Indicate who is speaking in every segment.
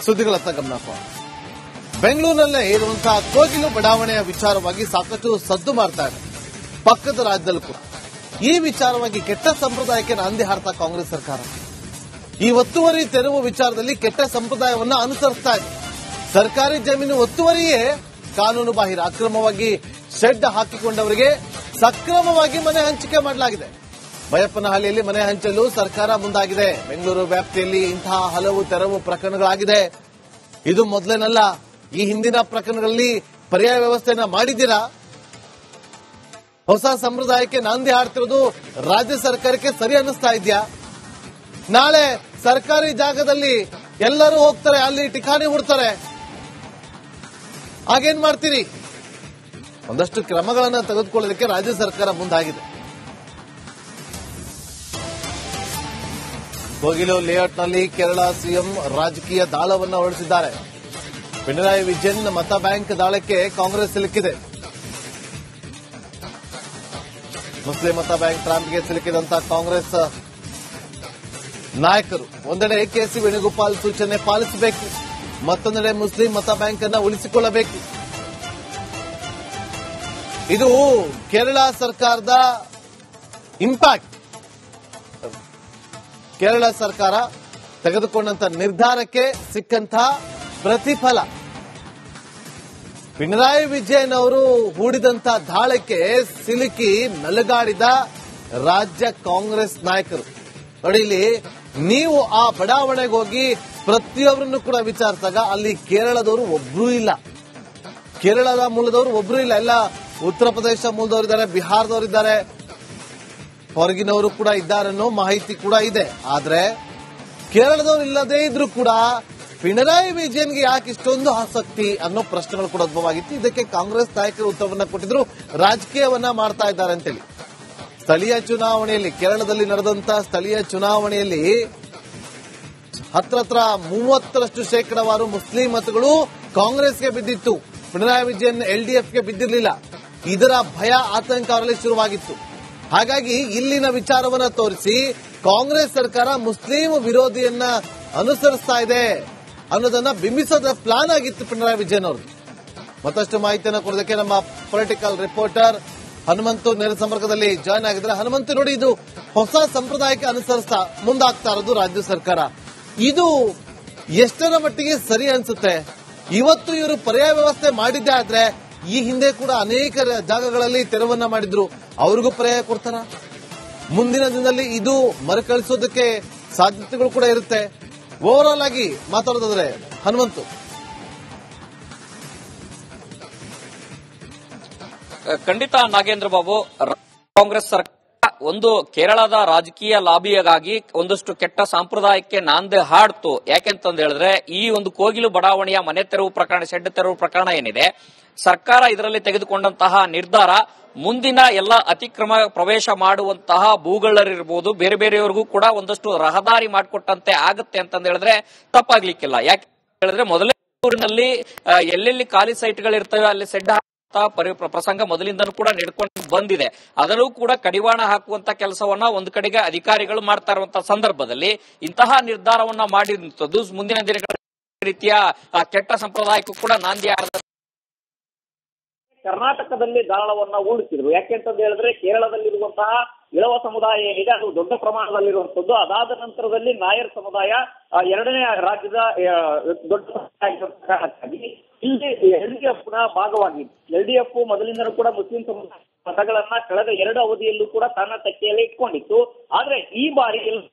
Speaker 1: ಸುದ್ದಿಗಳತ್ತ ಗಮನಪ್ಪ. ಬೆಂಗಳೂರಿನಲ್ಲೇ ಇರುವಂತಹ ಕೋಗಿಲು ಬಡಾವಣೆಯ ವಿಚಾರವಾಗಿ ಸಾಕಷ್ಟು ಸದ್ದು ಮಾಡ್ತಾ ಇದೆ. ಪಕ್ಕದ ರಾಜ್ಯದಲ್ಲೂ ಕೂಡ ಈ ವಿಚಾರವಾಗಿ ಕೆಟ್ಟ ಸಂಪ್ರದಾಯಕ್ಕೆ ನಾಂದಿ ಹಾಡ್ತಾ ಕಾಂಗ್ರೆಸ್ ಸರ್ಕಾರ ಈ ಒತ್ತುವರಿ ತೆರವು ವಿಚಾರದಲ್ಲಿ ಕೆಟ್ಟ ಸಂಪ್ರದಾಯವನ್ನ ಅನುಸರಿಸ್ತಾ ಇದೆ. ಸರ್ಕಾರಿ ಜಮೀನು ಒತ್ತುವರಿಯೇ ಕಾನೂನು ಬಾಹಿರ. ಅಕ್ರಮವಾಗಿ ಶೆಡ್ ಹಾಕಿಕೊಂಡವರಿಗೆ ಸಕ್ರಮವಾಗಿ ಮನೆ ಹಂಚಿಕೆ ಮಾಡಲಾಗಿದೆ. ಬೈಯಪ್ಪನಹಳ್ಳಿಯಲ್ಲಿ ಮನೆ ಹಂಚಲು ಸರ್ಕಾರ ಮುಂದಾಗಿದೆ. ಬೆಂಗಳೂರು ವ್ಯಾಪ್ತಿಯಲ್ಲಿ ಇಂತಹ ಹಲವು ತೆರವು ಪ್ರಕರಣಗಳಾಗಿದೆ. ಇದು ಮೊದಲೇನಲ್ಲ. ಈ ಹಿಂದಿನ ಪ್ರಕರಣಗಳಲ್ಲಿ ಪರ್ಯಾಯ ವ್ಯವಸ್ಥೆಯನ್ನ ಮಾಡಿದ್ದೀರಾ? ಹೊಸ ಸಂಪ್ರದಾಯಕ್ಕೆ ನಾಂದಿ ಹಾಡ್ತಿರೋದು ರಾಜ್ಯ ಸರ್ಕಾರಕ್ಕೆ ಸರಿ ಅನ್ನಿಸ್ತಾ ಇದೆಯಾ? ನಾಳೆ ಸರ್ಕಾರಿ ಜಾಗದಲ್ಲಿ ಎಲ್ಲರೂ ಹೋಗ್ತಾರೆ, ಅಲ್ಲಿ ಠಿಕಾಣಿ ಹುಡ್ತಾರೆ, ಆಗೇನ್ ಮಾಡ್ತೀರಿ? ಒಂದಷ್ಟು ಕ್ರಮಗಳನ್ನು ತೆಗೆದುಕೊಳ್ಳಲಿಕ್ಕೆ ರಾಜ್ಯ ಸರ್ಕಾರ ಮುಂದಾಗಿದೆ. ಕೋಗಿಲು ಲೇಔಟ್ನಲ್ಲಿ ಕೇರಳ ಸಿಎಂ ರಾಜಕೀಯ ದಾಳವನ್ನು ಹೊರಡಿಸಿದ್ದಾರೆ. ಪಿಣರಾಯಿ ವಿಜಯನ್ ಮತ ಬ್ಯಾಂಕ್ ದಾಳಕ್ಕೆ ಕಾಂಗ್ರೆಸ್ ಸಿಲುಕಿದೆ. ಮುಸ್ಲಿಂ ಮತ ಬ್ಯಾಂಕ್ ಟ್ರಾಂಪ್ಗೆ ಸಿಲುಕಿದಂತಹ ಕಾಂಗ್ರೆಸ್ ನಾಯಕರು ಒಂದೆಡೆ ಕೆಸಿ ವೇಣುಗೋಪಾಲ್ ಸೂಚನೆ ಪಾಲಿಸಬೇಕು, ಮತ್ತೊಂದೆಡೆ ಮುಸ್ಲಿಂ ಮತ ಬ್ಯಾಂಕ್ ಅನ್ನು ಉಳಿಸಿಕೊಳ್ಳಬೇಕು. ಇದು ಕೇರಳ ಸರ್ಕಾರದ ಇಂಪ್ಯಾಕ್ಟ್. ಕೇರಳ ಸರ್ಕಾರ ತೆಗೆದುಕೊಂಡಂತ ನಿರ್ಧಾರಕ್ಕೆ ಸಿಕ್ಕಂತಹ ಪ್ರತಿಫಲ. ಪಿಣರಾಯಿ ವಿಜಯನ್ ಅವರು ಹೂಡಿದಂತ ದಾಳಕ್ಕೆ ಸಿಲುಕಿ ನಲುಗಾಡಿದ ರಾಜ್ಯ ಕಾಂಗ್ರೆಸ್ ನಾಯಕರು. ನೋಡಿ, ಇಲ್ಲಿ ನೀವು ಆ ಬಡಾವಣೆಗೆ ಹೋಗಿ ಪ್ರತಿಯೊಬ್ಬರನ್ನು ಕೂಡ ವಿಚಾರಿಸಿದಾಗ ಅಲ್ಲಿ ಕೇರಳದವರು ಒಬ್ರೂ ಇಲ್ಲ, ಕೇರಳದ ಮೂಲದವರು ಒಬ್ರು ಇಲ್ಲ. ಎಲ್ಲ ಉತ್ತರ ಪ್ರದೇಶ ಮೂಲದವರಿದ್ದಾರೆ, ಬಿಹಾರದವರಿದ್ದಾರೆ, ಹೊರಗಿನವರು ಕೂಡ ಇದ್ದಾರೆ ಅನ್ನೋ ಮಾಹಿತಿ ಕೂಡ ಇದೆ. ಆದ್ರೆ ಕೇರಳದವರು ಇಲ್ಲದೇ ಇದ್ರೂ ಕೂಡ ಪಿಣರಾಯಿ ವಿಜಯನ್ಗೆ ಯಾಕೆ ಇಷ್ಟೊಂದು ಆಸಕ್ತಿ ಅನ್ನೋ ಪ್ರಶ್ನೆಗಳು ಕೂಡ ಉದ್ಭವವಾಗಿತ್ತು. ಇದಕ್ಕೆ ಕಾಂಗ್ರೆಸ್ ನಾಯಕರು ಉತ್ತರವನ್ನ ಕೊಟ್ಟಿದ್ರು. ರಾಜಕೀಯವನ್ನ ಮಾಡ್ತಾ ಇದ್ದಾರೆ ಅಂತೇಳಿ. ಸ್ಥಳೀಯ ಚುನಾವಣೆಯಲ್ಲಿ, ಕೇರಳದಲ್ಲಿ ನಡೆದಂತಹ ಸ್ಥಳೀಯ ಚುನಾವಣೆಯಲ್ಲಿ ಹತ್ರ 30ರಷ್ಟು ಶೇಕಡವಾರು ಮುಸ್ಲಿಂ ಮತಗಳು ಕಾಂಗ್ರೆಸ್ಗೆ ಬಿದ್ದಿತ್ತು. ಪಿಣರಾಯಿ ವಿಜಯನ್ ಎಲ್ಡಿಎಫ್ಗೆ ಬಿದ್ದಿರಲಿಲ್ಲ. ಇದರ ಭಯ, ಆತಂಕ ಅವರಲ್ಲಿ ಶುರುವಾಗಿತ್ತು. ಹಾಗಾಗಿ ಇಲ್ಲಿನ ವಿಚಾರವನ್ನ ತೋರಿಸಿ ಕಾಂಗ್ರೆಸ್ ಸರ್ಕಾರ ಮುಸ್ಲಿಂ ವಿರೋಧಿಯನ್ನ ಅನುಸರಿಸ್ತಾ ಇದೆ ಅನ್ನೋದನ್ನ ಬಿಂಬಿಸೋದ ಪ್ಲಾನ್ ಆಗಿತ್ತು ಪಿಣರಾಯಿ ವಿಜಯನ್ ಅವರು. ಮತ್ತಷ್ಟು ಮಾಹಿತಿಯನ್ನು ಕೊಡೋದಕ್ಕೆ ನಮ್ಮ ಪೊಲಿಟಿಕಲ್ ರಿಪೋರ್ಟರ್ ಹನುಮಂತು ನೇರ ಸಂಪರ್ಕದಲ್ಲಿ ಜಾಯ್ನ್ ಆಗಿದ್ದಾರೆ. ಹನುಮಂತು, ನೋಡಿ, ಇದು ಹೊಸ ಸಂಪ್ರದಾಯಕ್ಕೆ ಅನುಸರಿಸ್ತಾ ಮುಂದಾಗ್ತಾ ಇರೋದು ರಾಜ್ಯ ಸರ್ಕಾರ. ಇದು ಎಷ್ಟರ ಮಟ್ಟಿಗೆ ಸರಿ ಅನ್ಸುತ್ತೆ? ಇವತ್ತು ಇವರು ಪರ್ಯಾಯ ವ್ಯವಸ್ಥೆ ಮಾಡಿದ್ದೆ ಆದ್ರೆ ಈ ಹಿಂದೆ ಕೂಡ ಅನೇಕ ಜಾಗಗಳಲ್ಲಿ ತೆರವನ್ನ ಮಾಡಿದ್ರು, ಅವ್ರಿಗೂ ಪರ್ಯಾಯ ಕೊಡ್ತಾರ? ಮುಂದಿನ ದಿನದಲ್ಲಿ ಇದು ಮರುಕಳಿಸೋದಕ್ಕೆ ಸಾಧ್ಯತೆಗಳು ಕೂಡ ಇರುತ್ತೆ. ಓವರ್ ಆಗಿ ಮಾತಾಡೋದಾದ್ರೆ ಹನುಮಂತು.
Speaker 2: ಖಂಡಿತ ನಾಗೇಂದ್ರ ಬಾಬು, ಕಾಂಗ್ರೆಸ್ ಸರ್ಕಾರ ಒಂದು ಕೇರಳದ ರಾಜಕೀಯ ಲಾಬಿಯಾಗಿ ಒಂದಷ್ಟು ಕೆಟ್ಟ ಸಂಪ್ರದಾಯಕ್ಕೆ ನಾಂದಿ ಹಾಡ್ತು. ಯಾಕೆಂತಂದು ಹೇಳಿದ್ರೆ, ಈ ಒಂದು ಕೋಗಿಲು ಬಡಾವಣೆಯ ಮನೆ ತೆರವು ಪ್ರಕರಣ, ಶೆಡ್ ತೆರವು ಪ್ರಕರಣ ಏನಿದೆ, ಸರ್ಕಾರ ಇದರಲ್ಲಿ ತೆಗೆದುಕೊಂಡಂತಹ ನಿರ್ಧಾರ ಮುಂದಿನ ಎಲ್ಲ ಅತಿಕ್ರಮ ಪ್ರವೇಶ ಮಾಡುವಂತಹ ಭೂಗಳ್ಳರಿರ್ಬೋದು, ಬೇರೆ ಬೇರೆಯವರಿಗೂ ಕೂಡ ಒಂದಷ್ಟು ರಹದಾರಿ ಮಾಡಿಕೊಟ್ಟಂತೆ ಆಗುತ್ತೆ ಅಂತಂದು ಹೇಳಿದ್ರೆ ತಪ್ಪಾಗ್ಲಿಕ್ಕಿಲ್ಲ. ಯಾಕೆ ಹೇಳಿದ್ರೆ, ಮೊದಲೇ ಊರಿನಲ್ಲಿ ಎಲ್ಲೆಲ್ಲಿ ಖಾಲಿ ಸೈಟ್ಗಳಿರ್ತವೆ ಅಲ್ಲಿ ಶೆಡ್ ಪ್ರಸಂಗ ಮೊದಲಿಂದನೂ ಕೂಡ ನಡ್ಕೊಂಡು ಬಂದಿದೆ. ಅದನ್ನು ಕೂಡ ಕಡಿವಾಣ ಹಾಕುವಂತ ಕೆಲಸವನ್ನ ಒಂದು ಕಡೆಗೆ ಅಧಿಕಾರಿಗಳು ಮಾಡ್ತಾ ಇರುವಂತಹ ಸಂದರ್ಭದಲ್ಲಿ ಇಂತಹ ನಿರ್ಧಾರವನ್ನ ಮಾಡಿರುವಂತದ್ದು ಮುಂದಿನ ದಿನಗಳ ರೀತಿಯ ಕೆಟ್ಟ ಸಂಪ್ರದಾಯಕ್ಕೂ ಕೂಡ ನಾಂದಿ ಆದ
Speaker 3: ಕರ್ನಾಟಕದಲ್ಲಿ ದಾಳವನ್ನ ಹೂಡಿಸಿದ್ರು. ಯಾಕೆಂತಂದು ಹೇಳಿದ್ರೆ, ಕೇರಳದಲ್ಲಿರುವಂತಹ ಇಳವ ಸಮುದಾಯ ಏನಿದೆ ಅದು ದೊಡ್ಡ ಪ್ರಮಾಣದಲ್ಲಿರುವಂತದ್ದು. ಅದಾದ ನಂತರದಲ್ಲಿ ನಾಯರ್ ಸಮುದಾಯ ಎರಡನೇ ರಾಜ್ಯದ ದೊಡ್ಡ ಕಾರಣಕ್ಕಾಗಿ ಇಲ್ಲಿ ಎಲ್ಡಿಎಫ್ ನ ಭಾಗವಾಗಿತ್ತು. ಎಲ್ಡಿಎಫ್ ಮೊದಲಿಂದಲೂ ಕೂಡ ಮುಸ್ಲಿಂ ಸಮುದಾಯ ಮತಗಳನ್ನ ಕಳೆದ 2 ಅವಧಿಯಲ್ಲೂ ಕೂಡ ತನ್ನ ತೆಕ್ಕೆಯಲ್ಲಿ ಇಟ್ಕೊಂಡಿತ್ತು. ಆದ್ರೆ ಈ ಬಾರಿ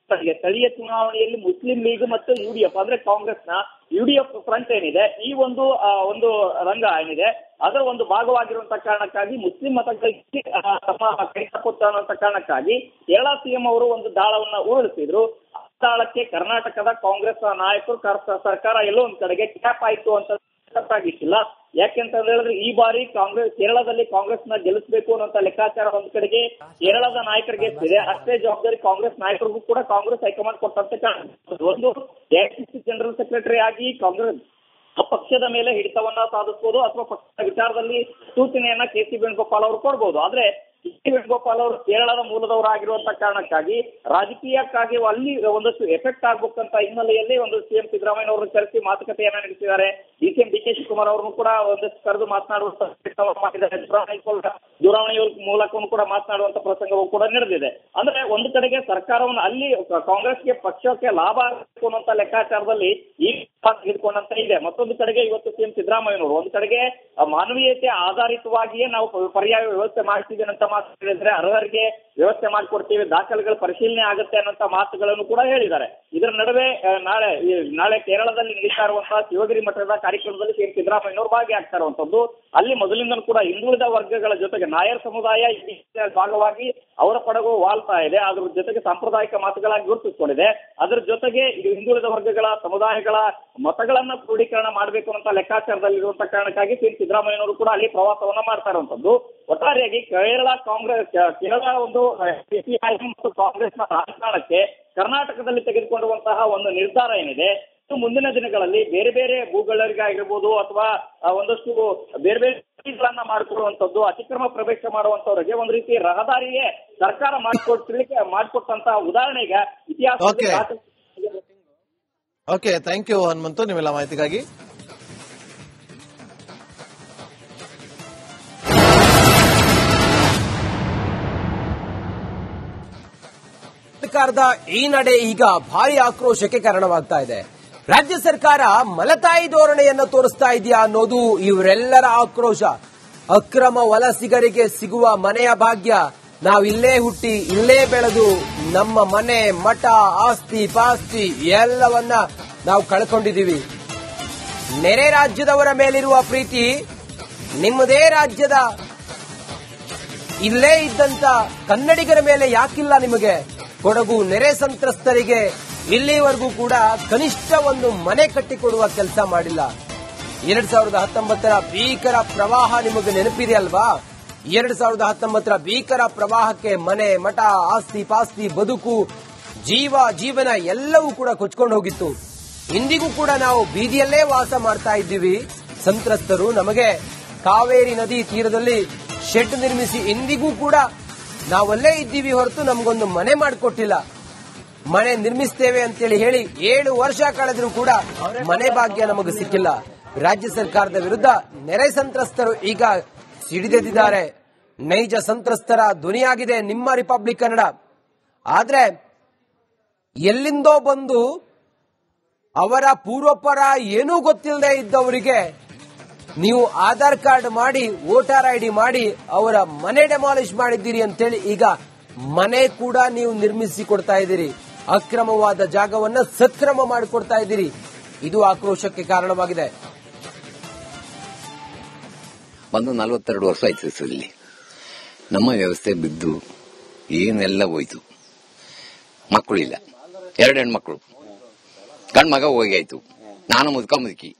Speaker 3: ಸ್ಥಳೀಯ ಚುನಾವಣೆಯಲ್ಲಿ ಮುಸ್ಲಿಂ ಲೀಗ್ ಮತ್ತು ಯುಡಿಎಫ್ ಅಂದ್ರೆ ಕಾಂಗ್ರೆಸ್ನ ಯುಡಿಎಫ್ ಫ್ರಂಟ್ ಏನಿದೆ, ಈ ಒಂದು ರಂಗ ಏನಿದೆ ಅದರ ಒಂದು ಭಾಗವಾಗಿರುವಂತಹ ಕಾರಣಕ್ಕಾಗಿ ಮುಸ್ಲಿಂ ಮತಗಳಿಗೆ ತಮ್ಮ ಕೈ ಕೊಟ್ಟ ಅನ್ನುವಂತ ಕಾರಣಕ್ಕಾಗಿ ಕೇರಳ ಸಿಎಂ ಅವರು ಒಂದು ದಾಳವನ್ನ ಉರುಳಿಸಿದ್ರು. ಆ ದಾಳಕ್ಕೆ ಕರ್ನಾಟಕದ ಕಾಂಗ್ರೆಸ್ ನಾಯಕರು, ಸರ್ಕಾರ ಎಲ್ಲೋ ಒಂದ್ ಕಡೆಗೆ ಕ್ಯಾಪ್ ಆಯ್ತು ಅಂತ ಆಗಿಲ್ಲ. ಯಾಕೆಂತ ಹೇಳಿದ್ರೆ, ಈ ಬಾರಿ ಕೇರಳದಲ್ಲಿ ಕಾಂಗ್ರೆಸ್ನ ಗೆಲ್ಲಿಸಬೇಕು ಅನ್ನೋ ಲೆಕ್ಕಾಚಾರ ಒಂದ್ ಕಡೆಗೆ ಕೇರಳದ ನಾಯಕರಿಗೆ ಇದೆ. ಅಷ್ಟೇ ಜವಾಬ್ದಾರಿ ಕಾಂಗ್ರೆಸ್ ನಾಯಕರಿಗೂ ಕೂಡ ಕಾಂಗ್ರೆಸ್ ಹೈಕಮಾಂಡ್ ಕೊಟ್ಟಂತೆ ಕಾಣುತ್ತದೆ. ಒಂದು ಎಐಸಿಸಿ ಜನರಲ್ ಸೆಕ್ರೆಟರಿ ಆಗಿ ಕಾಂಗ್ರೆಸ್ ಪಕ್ಷದ ಮೇಲೆ ಹಿಡಿತವನ್ನ ಸಾಧಿಸಬಹುದು ಅಥವಾ ಪಕ್ಷದ ವಿಚಾರದಲ್ಲಿ ಸೂಚನೆಯನ್ನ ಕೆಸಿ ವೇಣುಗೋಪಾಲ್ ಅವರು ಕೊಡಬಹುದು. ಆದ್ರೆ ವೇಣುಗೋಪಾಲ್ ಅವರು ಕೇರಳದ ಮೂಲದವರಾಗಿರುವಂತ ಕಾರಣಕ್ಕಾಗಿ ರಾಜಕೀಯಕ್ಕಾಗಿ ಅಲ್ಲಿ ಒಂದಷ್ಟು ಎಫೆಕ್ಟ್ ಆಗ್ಬೇಕಂತ ಹಿನ್ನೆಲೆಯಲ್ಲಿ ಒಂದು ಸಿಎಂ ಸಿದ್ದರಾಮಯ್ಯ ಅವರು ಕರೆಸಿ ಮಾತುಕತೆಯನ್ನ ನಡೆಸಿದ್ದಾರೆ. ಸಿಎಂ ಡಿ ಕೆ ಶಿವಕುಮಾರ್ ಅವರನ್ನು ಕೂಡ ಒಂದಷ್ಟು ಕರೆದು ಮಾತನಾಡುವಂತ ಮಾಡಿದ್ದಾರೆ. ದೂರವಾಣಿ ಮೂಲಕವೂ ಕೂಡ ಮಾತನಾಡುವಂತ ಪ್ರಸಂಗವೂ ಕೂಡ ನಡೆದಿದೆ. ಅಂದ್ರೆ ಒಂದು ಕಡೆಗೆ ಸರ್ಕಾರವನ್ನು ಅಲ್ಲಿ ಕಾಂಗ್ರೆಸ್ಗೆ ಪಕ್ಷಕ್ಕೆ ಲಾಭ ಆಗಬೇಕು ಅನ್ನುವಂತ ಲೆಕ್ಕಾಚಾರದಲ್ಲಿ ಈ ತೆಗೆದುಕೊಂಡಂತ ಇದೆ. ಮತ್ತೊಂದು ಕಡೆಗೆ ಇವತ್ತು ಸಿಎಂ ಸಿದ್ದರಾಮಯ್ಯನವರು ಒಂದು ಕಡೆಗೆ ಮಾನವೀಯತೆ ಆಧಾರಿತವಾಗಿಯೇ ನಾವು ಪರ್ಯಾಯ ವ್ಯವಸ್ಥೆ ಮಾಡ್ತಿದ್ದೇನೆ ಅಂತ ಮಾತು ಹೇಳಿದ್ರೆ, ಅರ್ಹರಿಗೆ ವ್ಯವಸ್ಥೆ ಮಾಡಿಕೊಡ್ತೀವಿ, ದಾಖಲೆಗಳ ಪರಿಶೀಲನೆ ಆಗುತ್ತೆ ಅನ್ನೋಂತ ಮಾತುಗಳನ್ನು ಕೂಡ ಹೇಳಿದ್ದಾರೆ. ಇದರ ನಡುವೆ ನಾಳೆ ಕೇರಳದಲ್ಲಿ ನಡೀತಾ ಇರುವಂತಹ ಶಿವಗಿರಿ ಮಠದ ಕಾರ್ಯಕ್ರಮದಲ್ಲಿ ಸಿಎಂ ಸಿದ್ದರಾಮಯ್ಯನವರು ಭಾಗಿಯಾಗ್ತಾ ಇರುವಂತದ್ದು. ಅಲ್ಲಿ ಮೊದಲಿಂದಲೂ ಕೂಡ ಹಿಂದುಳಿದ ವರ್ಗಗಳ ಜೊತೆಗೆ ನಾಯರ್ ಸಮುದಾಯ ಭಾಗವಾಗಿ ಅವರ ಪಡಗು ವಾಲ್ತಾ ಇದೆ. ಅದ್ರ ಜೊತೆಗೆ ಸಾಂಪ್ರದಾಯಿಕ ಮತಗಳಾಗಿ ಗುರುತಿಸಿಕೊಂಡಿದೆ. ಅದರ ಜೊತೆಗೆ ಹಿಂದುಳಿದ ವರ್ಗಗಳ ಸಮುದಾಯಗಳ ಮತಗಳನ್ನ ಕ್ರೋಢೀಕರಣ ಮಾಡಬೇಕು ಅಂತ ಲೆಕ್ಕಾಚಾರದಲ್ಲಿರುವಂತಹ ಕಾರಣಕ್ಕಾಗಿ ಸಿಎಂ ಸಿದ್ದರಾಮಯ್ಯನವರು ಕೂಡ ಅಲ್ಲಿ ಪ್ರವಾಸವನ್ನ ಮಾಡ್ತಾ ಇರುವಂತದ್ದು. ಒಟ್ಟಾರೆಯಾಗಿ ಕೇರಳ ಒಂದು ಸಿಪಿಐಎಂ ಮತ್ತು ಕಾಂಗ್ರೆಸ್ನ ರಾಜಕಾರಣಕ್ಕೆ ಕರ್ನಾಟಕದಲ್ಲಿ ತೆಗೆದುಕೊಂಡಿರುವಂತಹ ಒಂದು ನಿರ್ಧಾರ ಏನಿದೆ, ಮುಂದಿನ ದಿನಗಳಲ್ಲಿ ಬೇರೆ ಬೇರೆ ಭೂಗಳರಿಗಾಗಿರ್ಬೋದು ಅಥವಾ ಒಂದಷ್ಟು ಬೇರೆ ಬೇರೆ ಗಳನ್ನ ಮಾಡಿಕೊಡುವಂತದ್ದು, ಅತಿಕ್ರಮ ಪ್ರವೇಶ ಮಾಡುವಂತವರಿಗೆ ಒಂದು ರೀತಿ ರಹದಾರಿಯೇ ಸರ್ಕಾರ ಮಾಡಿಕೊಟ್ಟಂತಹ ಉದಾಹರಣೆಗೆ ಇತಿಹಾಸ.
Speaker 1: ಓಕೆ, ಥ್ಯಾಂಕ್ ಯು ಹನುಮಂತು ನಿಮ್ಮೆಲ್ಲ ಮಾಹಿತಿಗಾಗಿ.
Speaker 4: ಸರ್ಕಾರದ ಈ ನಡೆ ಈಗ ಭಾರಿ ಆಕ್ರೋಶಕ್ಕೆ ಕಾರಣವಾಗ್ತಾ ಇದೆ. ರಾಜ್ಯ ಸರ್ಕಾರ ಮಲತಾಯಿ ಧೋರಣೆಯನ್ನು ತೋರಿಸ್ತಾ ಇದೆಯಾ ಅನ್ನೋದು ಇವರೆಲ್ಲರ ಆಕ್ರೋಶ. ಅಕ್ರಮ ವಲಸಿಗರಿಗೆ ಸಿಗುವ ಮನೆಯ ಭಾಗ್ಯ, ನಾವಿಲ್ಲೇ ಹುಟ್ಟಿ ಇಲ್ಲೇ ಬೆಳೆದು ನಮ್ಮ ಮನೆ ಮಠ ಆಸ್ತಿ ಪಾಸ್ತಿ ಎಲ್ಲವನ್ನ ನಾವು ಕಳ್ಕೊಂಡಿದ್ದೀವಿ. ನೆರೆ ರಾಜ್ಯದವರ ಮೇಲಿರುವ ಪ್ರೀತಿ ನಿಮ್ಮದೇ ರಾಜ್ಯದ ಇಲ್ಲೇ ಇದ್ದಂತ ಕನ್ನಡಿಗರ ಮೇಲೆ ಯಾಕಿಲ್ಲ ನಿಮಗೆ? ಕೊಡಗು ನೆರೆ ಸಂತ್ರಸ್ತರಿಗೆ ಇಲ್ಲಿವರೆಗೂ ಕೂಡ ಕನಿಷ್ಠ ಒಂದು ಮನೆ ಕಟ್ಟಿಕೊಡುವ ಕೆಲಸ ಮಾಡಿಲ್ಲ. 2019ರ ಭೀಕರ ಪ್ರವಾಹ ನಿಮಗೆ ನೆನಪಿದೆ ಅಲ್ವಾ? 2019ರ ಭೀಕರ ಪ್ರವಾಹಕ್ಕೆ ಮನೆ ಮಠ ಆಸ್ತಿ ಪಾಸ್ತಿ ಬದುಕು ಜೀವನ ಎಲ್ಲವೂ ಕೂಡ ಕೊಚ್ಕೊಂಡು ಹೋಗಿತ್ತು. ಇಂದಿಗೂ ಕೂಡ ನಾವು ಬೀದಿಯಲ್ಲೇ ವಾಸ ಮಾಡ್ತಾ ಇದ್ದೀವಿ. ಸಂತ್ರಸ್ತರು ನಮಗೆ ಕಾವೇರಿ ನದಿ ತೀರದಲ್ಲಿ ಶೆಡ್ ನಿರ್ಮಿಸಿ ಇಂದಿಗೂ ಕೂಡ ನಾವಲ್ಲೇ ಇದ್ದೀವಿ ಹೊರತು ನಮಗೊಂದು ಮನೆ ಮಾಡಿಕೊಟ್ಟಿಲ್ಲ. ಮನೆ ನಿರ್ಮಿಸ್ತೇವೆ ಅಂತೇಳಿ ಹೇಳಿ 7 ವರ್ಷ ಕಳೆದರೂ ಕೂಡ ಮನೆ ಭಾಗ್ಯ ನಮಗೆ ಸಿಕ್ಕಿಲ್ಲ. ರಾಜ್ಯ ಸರ್ಕಾರದ ವಿರುದ್ಧ ನೆರೆ ಸಂತ್ರಸ್ತರು ಈಗ ಸಿಡಿದೆದ್ದಿದ್ದಾರೆ. ನೈಜ ಸಂತ್ರಸ್ತರ ಧ್ವನಿಯಾಗಿದೆ ನಿಮ್ಮ ರಿಪಬ್ಲಿಕ್ ಕನ್ನಡ. ಆದ್ರೆ ಎಲ್ಲಿಂದೋ ಬಂದು ಅವರ ಪೂರ್ವಪರ ಏನೂ ಗೊತ್ತಿಲ್ಲದೆ ಇದ್ದವರಿಗೆ ನೀವು ಆಧಾರ್ ಕಾರ್ಡ್ ಮಾಡಿ ವೋಟರ್ ಐಡಿ ಮಾಡಿ ಅವರ ಮನೆ ಡೆಮಾಲಿಷ್ ಮಾಡಿದ್ದೀರಿ ಅಂತೇಳಿ ಈಗ ಮನೆ ಕೂಡ ನೀವು ನಿರ್ಮಿಸಿ ಕೊಡ್ತಾ ಇದ್ದೀರಿ. ಅಕ್ರಮವಾದ ಜಾಗವನ್ನ ಸಕ್ರಮ ಮಾಡಿಕೊಡ್ತಾ ಇದ್ದೀರಿ. ಇದು ಆಕ್ರೋಶಕ್ಕೆ ಕಾರಣವಾಗಿದೆ.
Speaker 5: 42 ವರ್ಷ ಆಯ್ತು ಸರ್. ಇಲ್ಲಿ ನಮ್ಮ ವ್ಯವಸ್ಥೆ ಬಿದ್ದು ಏನೆಲ್ಲ ಹೋಯ್ತು. ಮಕ್ಕಳಿಲ್ಲ, 2 ಹೆಣ್ಮಕ್ಳು, ಗಂಡು ಮಗ ಹೋಗಿ ಆಯ್ತು. ನಾನು ಮುದುಕಿ,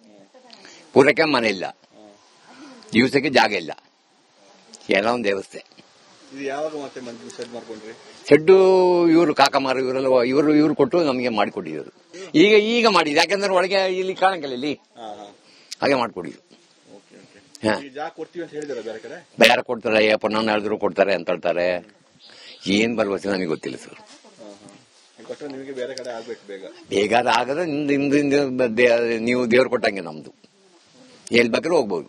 Speaker 5: ಪೂರಕ್ಕೆ ಮನೆ ಇಲ್ಲ, ದಿವಸಕ್ಕೆ ಜಾಗ ಇಲ್ಲ, ಎಲ್ಲ ಒಂದು ವ್ಯವಸ್ಥೆ. ಶೆಡ್ಡು ಇವರು ಕಾಕಮಾರು ಇವರೆಲ್ಲ ಇವರು ಕೊಟ್ಟು ನಮಗೆ ಮಾಡಿಕೊಟ್ಟಿದ್ರು. ಈಗ ಮಾಡಿದ್ರು, ಯಾಕಂದ್ರೆ ಒಳಗೆ ಇಲ್ಲಿ ಕಾಣಂಗಿಲ್ಲ, ಇಲ್ಲಿ ಹಾಗೆ ಮಾಡಿಕೊಟ್ಟಿದ್ರು. ಬೇರೆ ಕೊಡ್ತಾರೆ, ಪೊನ್ನ ಹೇಳಿದ್ರು ಕೊಡ್ತಾರೆ ಅಂತ ಹೇಳ್ತಾರೆ. ಏನ್ ಭರವಸೆ ನಮಗೆ ಗೊತ್ತಿಲ್ಲ ಸರ್. ಬೇಗ ಆಗದ ನೀವು ದೇವ್ರು ಕೊಟ್ಟಂಗೆ ನಮ್ದು ಎಲ್ಲಿ ಬೇಕಾದ್ರೂ ಹೋಗ್ಬೋದು.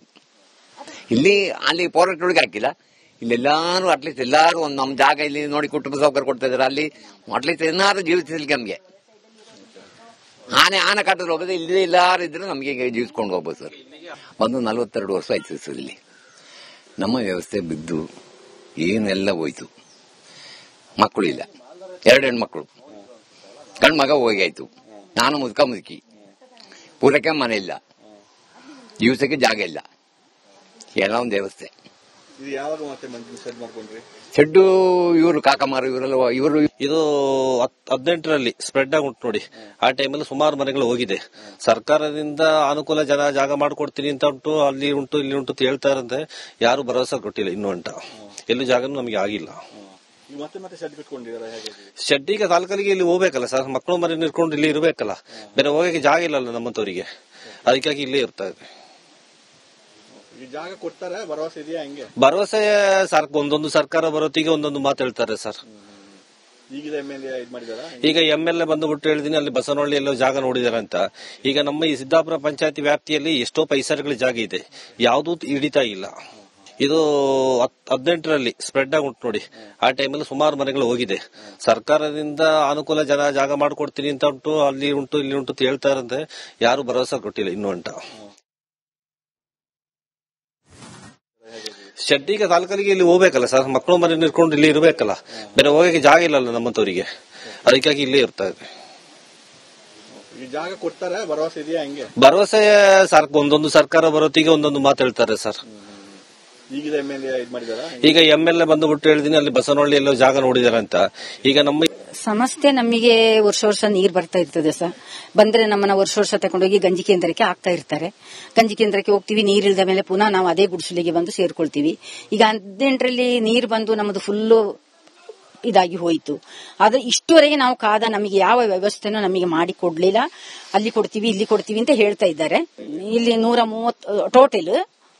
Speaker 5: ಇಲ್ಲಿ ಅಲ್ಲಿ ಪೌರಟೊಳಗೆ ಹಾಕಿಲ್ಲ. ಇಲ್ಲೆಲ್ಲಾರು ಅಟ್ಲೀಸ್ಟ್ ಎಲ್ಲಾರು ಒಂದು ನಮ್ಮ ಜಾಗ ಇಲ್ಲಿ ನೋಡಿ ಕುಟುಂಬ ಸೌಕರ್ಯ ಕೊಡ್ತಾ ಇದಾರೆ. ಅಲ್ಲಿ ಅಟ್ಲೀಸ್ಟ್ ಏನಾದ್ರು ಜೀವಿಸಲಿಕ್ಕೆ ನಮ್ಗೆ ಆನೆ ಕಾಟದಲ್ಲಿ ಹೋಗೋದು ಇಲ್ಲಿ ಎಲ್ಲಾರು ಇದ್ರೆ ನಮಗೆ ಜೀವಿಸ್ಕೊಂಡು ಹೋಗ್ಬೋದು ಸರ್. 42 ವರ್ಷ ಆಯ್ತು ಸರ್. ಇಲ್ಲಿ ನಮ್ಮ ವ್ಯವಸ್ಥೆ ಬಿದ್ದು ಏನೆಲ್ಲ ಹೋಯ್ತು. ಮಕ್ಕಳಿಲ್ಲ, 2 ಹೆಣ್ಮಕ್ಳು, ಗಂಡು ಮಗ ಹೋಗಿ ಆಯ್ತು. ನಾನು ಮುದುಕಿ, ಪೂರಕ್ಕೆ ಮನೆ ಇಲ್ಲ, ದಿವಸಕ್ಕೆ ಜಾಗ ಇಲ್ಲ, ಎಲ್ಲ ಒಂದು ವ್ಯವಸ್ಥೆ. ಶೆಡ್ಡು ಇವರು ಕಾಕಮಾರು ಇವರೆಲ್ಲ
Speaker 6: ಇದು 18ರಲ್ಲಿ ಸ್ಪ್ರೆಡ್ ಆಗುಂಟು ನೋಡಿ. ಆ ಟೈಮಲ್ಲಿ ಸುಮಾರು ಮನೆಗಳು ಹೋಗಿದೆ. ಸರ್ಕಾರದಿಂದ ಅನುಕೂಲ ಜಾಗ ಮಾಡ್ಕೊಡ್ತೀನಿ ಅಂತ ಉಂಟು, ಅಲ್ಲಿ ಉಂಟು ಇಲ್ಲಿ ಉಂಟು ಅಂತ ಹೇಳ್ತಾ ಇರಂತೆ. ಯಾರು ಭರವಸೆ ಕೊಟ್ಟಿಲ್ಲ ಇನ್ನೂ ಅಂತ. ಎಲ್ಲೂ ಜಾಗನೂ ನಮಗೆ ಆಗಿಲ್ಲ. ಶೆಡ್ ಈಗ ತಾಲೂಕಲ್ಲಿಗೆ ಇಲ್ಲಿ ಹೋಗ್ಬೇಕಲ್ಲ ಸರ್, ಮಕ್ಕಳು ಮನೆ ನಿರ್ಕೊಂಡು ಇಲ್ಲಿ ಇರಬೇಕಲ್ಲ, ಬೇರೆ ಹೋಗಕ್ಕೆ ಜಾಗ ಇಲ್ಲಲ್ಲ ನಮ್ಮಂತವರಿಗೆ. ಅದಕ್ಕಾಗಿ ಇಲ್ಲೇ ಇರ್ತಾ ಇದೆ.
Speaker 7: ಜಾಗ ಕೊಡ್ತಾರೆ, ಭರವಸೆ ಇದೆಯಾ? ಹೆಂಗೆ
Speaker 6: ಭರವಸೆ? ಒಂದೊಂದು ಸರ್ಕಾರ ಬರೋತ್ತಿಗೆ ಒಂದೊಂದು ಮಾತು ಹೇಳ್ತಾರೆ ಸರ್.
Speaker 7: ಈಗಿದ MLA ಇದು ಮಾಡಿದಾರ?
Speaker 6: ಈಗ MLA ಬಂದುಬಿಟ್ಟು ಹೇಳಿದೀನಿ, ಅಲ್ಲಿ ಬಸವನಹಳ್ಳಿಯಲ್ಲೋ ಜಾಗ ನೋಡಿದಾರೆ ಅಂತ. ಈಗ ನಮ್ಮ ಈ ಸಿದ್ದಾಪುರ ಪಂಚಾಯತಿ ವ್ಯಾಪ್ತಿಯಲ್ಲಿ ಎಷ್ಟೋ ಪೈಸೆಗಳ ಜಾಗ ಇದೆ, ಯಾವುದೂ ಹಿಡಿತಾ ಇಲ್ಲ. ಇದು 18ರಲ್ಲಿ ಸ್ಪ್ರೆಡ್ ಆಗಿ ಉಂಟು ನೋಡಿ. ಆ ಟೈಮಲ್ಲಿ ಸುಮಾರು ಮನೆಗಳು ಹೋಗಿದೆ. ಸರ್ಕಾರದಿಂದ ಅನುಕೂಲ ಜಾಗ ಮಾಡಿಕೊಡ್ತೀನಿ ಅಂತ ಉಂಟು, ಅಲ್ಲಿ ಉಂಟು ಇಲ್ಲಿ ಉಂಟು ಹೇಳ್ತಾ ಇರಂತೆ, ಯಾರು ಭರವಸೆ ಕೊಟ್ಟಿಲ್ಲ ಇನ್ನೂ ಅಂತ. ಶೆಡ್ಡಿಗೆ ತಾಲೂಕಲ್ಲಿಗೆ ಇಲ್ಲಿ ಹೋಗ್ಬೇಕಲ್ಲ ಸರ್, ಮಕ್ಕಳು ಮನೆ ನಿರ್ಕೊಂಡು ಇಲ್ಲಿ ಇರಬೇಕಲ್ಲ, ಬೇರೆ ಹೋಗಕ್ಕೆ ಜಾಗ ಇಲ್ಲಲ್ಲ ನಮ್ಮಂತವರಿಗೆ, ಅದಕ್ಕಾಗಿ ಇಲ್ಲೇ ಇರ್ತಾ ಇದೆ.
Speaker 7: ಜಾಗ ಕೊಡ್ತಾರೆ, ಭರವಸೆ ಇದೆಯಾ? ಹೆಂಗೆ
Speaker 6: ಭರವಸೆ? ಒಂದೊಂದು ಸರ್ಕಾರ ಬರೋತ್ತಿಗೆ ಒಂದೊಂದು ಮಾತು ಹೇಳ್ತಾರೆ ಸರ್.
Speaker 7: ಈಗಿದ MLA ಇದು ಮಾಡಿದಾರ?
Speaker 6: ಈಗ MLA ಬಂದುಬಿಟ್ಟು ಹೇಳಿದೀನಿ, ಅಲ್ಲಿ ಬಸವನಹಳ್ಳಿಯಲ್ಲೋ ಜಾಗ ನೋಡಿದಾರೆ ಅಂತ. ಈಗ ನಮ್ಮ
Speaker 8: ಸಮಸ್ಯೆ ನಮಗೆ ವರ್ಷ ನೀರು ಬರ್ತಾ ಇರ್ತದೆ ಸರ್. ಬಂದ್ರೆ ನಮ್ಮನ್ನ ವರ್ಷ ತಗೊಂಡೋಗಿ ಗಂಜಿ ಕೇಂದ್ರಕ್ಕೆ ಹಾಕ್ತಾ ಇರ್ತಾರೆ. ಗಂಜಿ ಕೇಂದ್ರಕ್ಕೆ ಹೋಗ್ತೀವಿ, ನೀರಿಲ್ದ ಮೇಲೆ ಪುನಃ ನಾವು ಅದೇ ಗುಡಿಸಲಿಗೆ ಬಂದು ಸೇರ್ಕೊಳ್ತೀವಿ. ಈಗ 18ರಲ್ಲಿ ನೀರು ಬಂದು ನಮ್ಮದು ಫುಲ್ಲು ಇದಾಗಿ ಹೋಯಿತು. ಆದ್ರೆ ಇಷ್ಟುವರೆಗೆ ನಾವು ನಮಗೆ ಯಾವ ವ್ಯವಸ್ಥೆನೂ ನಮಗೆ ಮಾಡಿ ಕೊಡ್ಲಿಲ್ಲ. ಅಲ್ಲಿ ಕೊಡ್ತೀವಿ ಇಲ್ಲಿ ಕೊಡ್ತೀವಿ ಅಂತ ಹೇಳ್ತಾ ಇದ್ದಾರೆ. ಇಲ್ಲಿ 130 ಟೋಟಲ್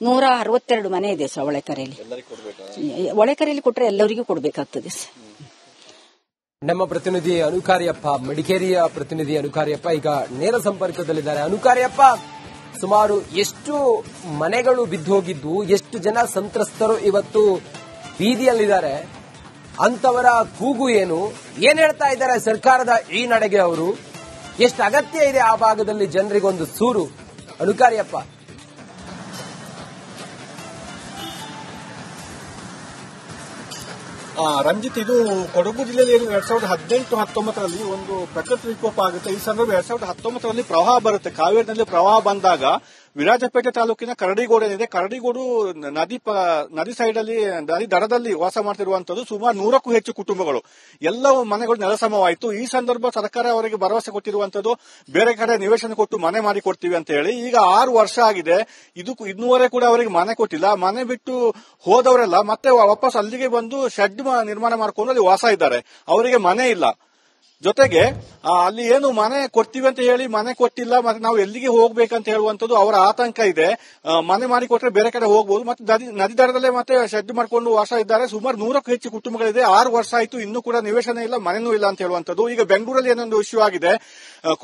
Speaker 8: 162 ಮನೆ ಇದೆ ಸರ್ ಒಳೆಕರೆಯಲ್ಲಿ ಕೊಟ್ರೆ ಎಲ್ಲರಿಗೂ ಕೊಡ್ಬೇಕಾಗ್ತದೆ ಸರ್.
Speaker 4: ನಮ್ಮ ಪ್ರತಿನಿಧಿ ಅನುಕಾರ್ಯಪ್ಪ, ಮಡಿಕೇರಿಯ ಪ್ರತಿನಿಧಿ ಅನುಕಾರ್ಯಪ್ಪ ಈಗ ನೇರ ಸಂಪರ್ಕದಲ್ಲಿದ್ದಾರೆ. ಅನುಕಾರ್ಯಪ್ಪ, ಸುಮಾರು ಎಷ್ಟು ಮನೆಗಳು ಬಿದ್ದು ಹೋಗಿದ್ದು, ಎಷ್ಟು ಜನ ಸಂತ್ರಸ್ತರು ಇವತ್ತು ಬೀದಿಯಲ್ಲಿದ್ದಾರೆ, ಅಂತವರ ಕೂಗು ಏನು, ಏನ್ ಹೇಳ್ತಾ ಇದ್ದಾರೆ ಸರ್ಕಾರದ ಈ ನಡೆಗೆ ಅವರು, ಎಷ್ಟು ಅಗತ್ಯ ಇದೆ ಆ ಭಾಗದಲ್ಲಿ ಜನರಿಗೊಂದು ಸೂರು? ಅನುಕಾರ್ಯಪ್ಪ.
Speaker 7: ರಂಜಿತ್, ಇದು ಕೊಡಗು ಜಿಲ್ಲೆಯಲ್ಲಿ 2018-19ರಲ್ಲಿ ಒಂದು ಪ್ರಕೃತಿ ವಿಕೋಪ ಆಗುತ್ತೆ. ಈ ಸಂದರ್ಭ 2019ರಲ್ಲಿ ಪ್ರವಾಹ ಬರುತ್ತೆ. ಕಾವೇರಿನಲ್ಲಿ ಪ್ರವಾಹ ಬಂದಾಗ ವಿರಾಜಪೇಟೆ ತಾಲೂಕಿನ ಕರಡಿಗೋಡು ಏನಿದೆ, ಕರಡಿಗೋಡು ನದಿ ಸೈಡ್ ಅಲ್ಲಿ, ನದಿ ದಡದಲ್ಲಿ ವಾಸ ಮಾಡ್ತಿರುವಂತದ್ದು ಸುಮಾರು 100ಕ್ಕೂ ಹೆಚ್ಚು ಕುಟುಂಬಗಳು, ಎಲ್ಲವೂ ಮನೆಗಳು ನೆಲಸಮವಾಯಿತು. ಈ ಸಂದರ್ಭ ಸರ್ಕಾರ ಅವರಿಗೆ ಭರವಸೆ ಕೊಟ್ಟಿರುವಂತದ್ದು ಬೇರೆ ಕಡೆ ನಿವೇಶನ ಕೊಟ್ಟು ಮನೆ ಮಾಡಿ ಕೊಡ್ತೀವಿ ಅಂತ ಹೇಳಿ. ಈಗ 6 ವರ್ಷ ಆಗಿದೆ, ಇನ್ನೂವರೆಗೆ ಕೂಡ ಅವರಿಗೆ ಮನೆ ಕೊಟ್ಟಿಲ್ಲ. ಮನೆ ಬಿಟ್ಟು ಹೋದವರೆಲ್ಲ ಮತ್ತೆ ವಾಪಸ್ ಅಲ್ಲಿಗೆ ಬಂದು ಶೆಡ್ ನಿರ್ಮಾಣ ಮಾಡ್ಕೊಂಡು ಅಲ್ಲಿ ವಾಸ ಇದ್ದಾರೆ, ಅವರಿಗೆ ಮನೆ ಇಲ್ಲ. ಜೊತೆಗೆ ಅಲ್ಲಿ ಏನು ಮನೆ ಕೊಡ್ತೀವಿ ಅಂತ ಹೇಳಿ ಮನೆ ಕೊಟ್ಟಿಲ್ಲ, ಮತ್ತೆ ನಾವು ಎಲ್ಲಿಗೆ ಹೋಗ್ಬೇಕಂತ ಹೇಳುವಂತದ್ದು ಅವರ ಆತಂಕ ಇದೆ. ಮನೆ ಮಾಡಿ ಕೊಟ್ಟರೆ ಬೇರೆ ಕಡೆ ಹೋಗಬಹುದು, ಮತ್ತೆ ನದಿ ದಡದಲ್ಲೇ ಮತ್ತೆ ಶೆಡ್ ಮಾಡ್ಕೊಂಡು ವಾಸ ಇದ್ದಾರೆ. ಸುಮಾರು 100ಕ್ಕೂ ಹೆಚ್ಚು ಕುಟುಂಬಗಳಿದೆ. 6 ವರ್ಷ ಆಯಿತು, ಇನ್ನೂ ಕೂಡ ನಿವೇಶನ ಇಲ್ಲ, ಮನೆನೂ ಇಲ್ಲ ಅಂತ ಹೇಳುವಂತದ್ದು. ಈಗ ಬೆಂಗಳೂರಲ್ಲಿ ಏನೊಂದು ಇಶ್ಯೂ ಆಗಿದೆ,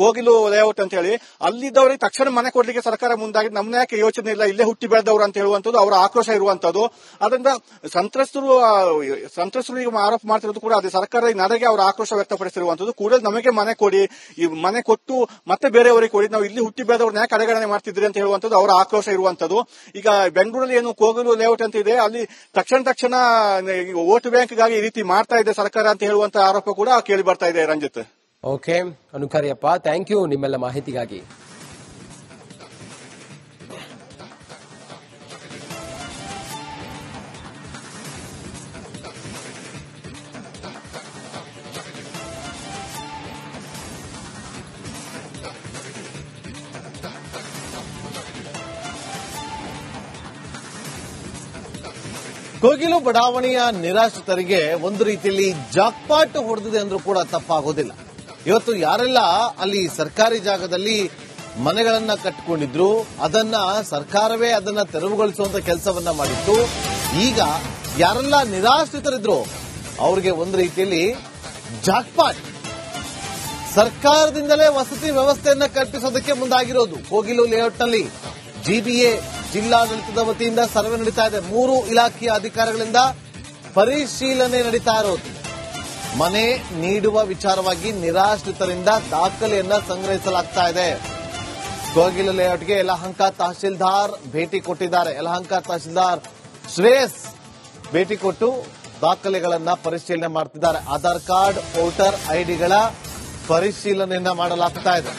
Speaker 7: ಕೋಗಿಲು ಲೇಔಟ್ ಅಂತ ಹೇಳಿ, ಅಲ್ಲಿದ್ದವರಿಗೆ ತಕ್ಷಣ ಮನೆ ಕೊಡ್ಲಿಕ್ಕೆ ಸರ್ಕಾರ ಮುಂದಾಗಿ, ನಮ್ನ ಯಾಕೆ ಯೋಚನೆ ಇಲ್ಲ, ಇಲ್ಲೇ ಹುಟ್ಟಿ ಬೆಳೆದವರು ಅಂತ ಹೇಳುವಂತದ್ದು ಅವರ ಆಕ್ರೋಶ ಇರುವಂತದ್ದು. ಅದರಿಂದ ಸಂತ್ರಸ್ತರು ಈಗ ಆರೋಪ ಮಾಡ್ತಿರೋದು ಕೂಡ ಅದೇ, ಸರ್ಕಾರ ಈ ನಡೆಗೆ ಅವರ ಆಕ್ರೋಶ ವ್ಯಕ್ತಪಡಿಸಿರುವಂತದ್ದು. ಕೂಡಲೇ ನಮಗೆ ಮನೆ ಕೊಡಿ, ಈ ಮನೆ ಕೊಟ್ಟು ಮತ್ತೆ ಬೇರೆಯವರಿಗೆ ಕೊಡಿ, ನಾವು ಇಲ್ಲಿ ಹುಟ್ಟಿ ಬೆಳೆದವ್ರನ್ನ ಯಾಕೆ ಕಡೆಗಣನೆ ಮಾಡ್ತಿದ್ರಿ ಅಂತ ಹೇಳುವಂತದ್ದು ಅವರ ಆಕ್ರೋಶ ಇರುವಂತದ್ದು. ಈಗ ಬೆಂಗಳೂರಲ್ಲಿ ಏನು ಕೋಗಿಲು ಲೇಔಟ್ ಅಂತ ಇದೆ, ಅಲ್ಲಿ ತಕ್ಷಣ ವೋಟ್ ಬ್ಯಾಂಕ್ಗಾಗಿ ಈ ರೀತಿ ಮಾಡ್ತಾ ಇದೆ ಸರ್ಕಾರ ಅಂತ ಹೇಳುವಂತ ಆರೋಪ ಕೂಡ ಕೇಳಿ ಬರ್ತಾ ಇದೆ. ರಂಜಿತ್.
Speaker 4: ಓಕೆ ಅನುಕಾರ್ಯಪ್ಪ, ಥ್ಯಾಂಕ್ ಯು ನಿಮ್ಮೆಲ್ಲ ಮಾಹಿತಿಗಾಗಿ.
Speaker 1: ಕೋಗಿಲು ಬಡಾವಣೆಯ ನಿರಾಶ್ರಿತರಿಗೆ ಒಂದು ರೀತಿಯಲ್ಲಿ ಜಾಕ್ಪಾಟ್ ಹೊಡೆದಿದೆ ಅಂದ್ರೂ ಕೂಡ ತಪ್ಪಾಗೋದಿಲ್ಲ. ಇವತ್ತು ಯಾರೆಲ್ಲ ಅಲ್ಲಿ ಸರ್ಕಾರಿ ಜಾಗದಲ್ಲಿ ಮನೆಗಳನ್ನ ಕಟ್ಟಿಕೊಂಡಿದ್ರು, ಅದನ್ನ ಸರ್ಕಾರವೇ ಅದನ್ನ ತೆರವುಗೊಳಿಸುವಂತ ಕೆಲಸವನ್ನ ಮಾಡಿತ್ತು. ಈಗ ಯಾರೆಲ್ಲ ನಿರಾಶ್ರಿತರಿದ್ರು ಅವರಿಗೆ ಒಂದು ರೀತಿಯಲ್ಲಿ ಜಾಕ್ಪಾಟ್, ಸರ್ಕಾರದಿಂದಲೇ ವಸತಿ ವ್ಯವಸ್ಥೆಯನ್ನ ಕಲ್ಪಿಸೋದಕ್ಕೆ ಮುಂದಾಗಿರೋದು. ಕೋಗಿಲು ಲೇಔಟ್ನಲ್ಲಿ ಜಿಬಿಎ ಜಿಲ್ಲಾಡಳಿತದ ವತಿಯಿಂದ ಸರ್ವೆ ನಡೀತಾ ಇದೆ. 3 ಇಲಾಖೆಯ ಅಧಿಕಾರಿಗಳಿಂದ ಪರಿಶೀಲನೆ ನಡೀತಾ ಇರೋದು. ಮನೆ ನೀಡುವ ವಿಚಾರವಾಗಿ ನಿರಾಶ್ರಿತರಿಂದ ದಾಖಲೆಯನ್ನ ಸಂಗ್ರಹಿಸಲಾಗ್ತಾ ಇದೆ. ಕೋಗಿಲು ಲೇಔಟ್ಗೆ ಯಲಹಂಕ ತಹಶೀಲ್ದಾರ್ ಭೇಟಿ ಕೊಟ್ಟಿದ್ದಾರೆ. ಯಲಹಂಕ ತಹಶೀಲ್ದಾರ್ ಶ್ರೇಯಸ್ ಭೇಟಿ ಕೊಟ್ಟು ದಾಖಲೆಗಳನ್ನ ಪರಿಶೀಲನೆ ಮಾಡ್ತಿದ್ದಾರೆ. ಆಧಾರ್ ಕಾರ್ಡ್, ವೋಟರ್ ಐಡಿಗಳ ಪರಿಶೀಲನೆಯನ್ನ ಮಾಡಲಾಗ್ತಾ ಇದೆ.